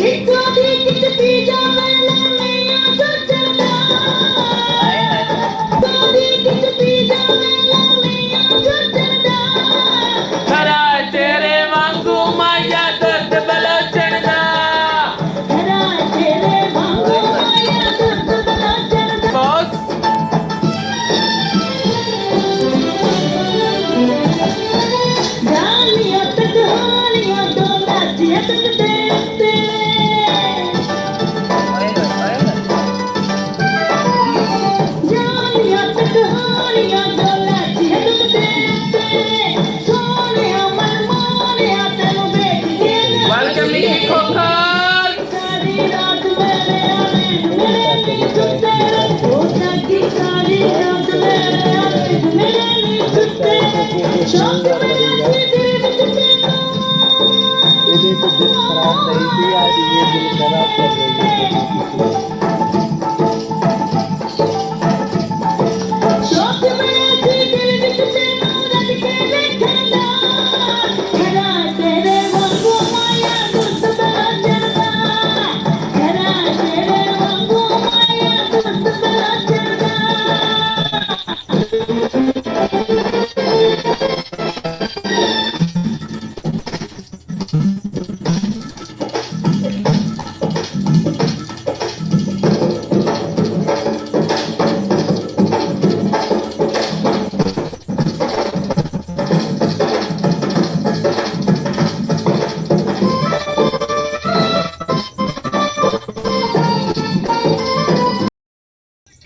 ਇੱਕੋ ਦੀ ਕਿਤੇ ਜਾਵੇ ਲੰਮੀਆਂ ਸੱਜਣਾ ਕਦੀ ਕਿਤੇ ਜਾਵੇ ਲੰਮੀਆਂ ਸੱਜਣਾ ਖਰਾ ਤੇਰੇ ਵਾਂਗੂ ਮਾਇਆ ਦੁੱਧ ਬਲੋਚਣ ਦਾ ਖਰਾ ਤੇਰੇ ਵਾਂਗੂ ਮਾਇਆ ਦੁੱਧ ਬਲੋਚਣ ਦਾ ਬੌਸ ਜਾਨੀਆਂ ਤੱਕ ਹਾਨੀਆਂ ਦੋ ਲਾਜੀਆਂ ਤੱਕ ਦੇ ਉੱਤੇ ਜਾਨੀਆਂ ਤੱਕ ਹਾਨੀਆਂ ਦੋ ਲਾਜੀਆਂ ਤੱਕ ਦੇ ਉੱਤੇ ਸੋਹਣਿਆ ਮਨ ਮਾਰਿਆ ਤੈਨੂੰ ਵੇਖ ਕੇ ਵੈਲਕਮ ਨਿੱਕੀ ਖੋਖਰ ਸਾਰੀ ਰਾਤ ਮੇਰੇ ਆਲੇ ਮੇਰੇ ਨੀ ਸੁੱਤੇ ਉਹ ਤੱਕੀ ਸਾਰੀ ਰਾਤ ਮੇਰੇ ਆਲੇ ਮੇਰੇ ਨੀ ਸੁੱਤੇ ਸ਼ੌਕ ਮੇਰਾ ਸੀ ਦਿਲ ਵਿੱਚ ਤੈਨੂੰ ਇਹਦੇ ਤੋਂ ਦਿਲ ਖਰਾਬ ਨਹੀਂ ਸੀ ਅੱਜ ਇਹ ਦਿਲ ਖਰਾਬ ਕਰ ਰਹੀ ਹੈ ਸ਼ੌਕ ਮੇਰਾ ਸੀ ਦਿਲ ਵਿੱਚ ਤੈਨੂੰ ਰੱਜ ਕੇ ਵੇਖਣ ਦਾ ਖਰਾ ਤੇਰੇ ਵਾਂਗੂ ਮਾਇਆ ਦੁੱਧ ਬਲੋਚਣ ਦਾ ਖਰਾ ਤੇਰੇ ਵਾਂਗੂ ਮਾਇਆ ਦੁੱਧ ਬਲੋਚਣ ਦਾ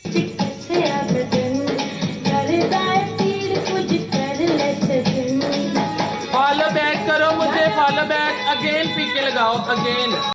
ਕਿਸੇ ਅਬਦਨ ਕਰਦਾ ਹੈ ਪੀੜ ਕੁਝ ਕਰ ਲੈ ਸਜਨ फॉलो बैक करो मुझे फॉलो बैक अगेन पीके लगाओ अगेन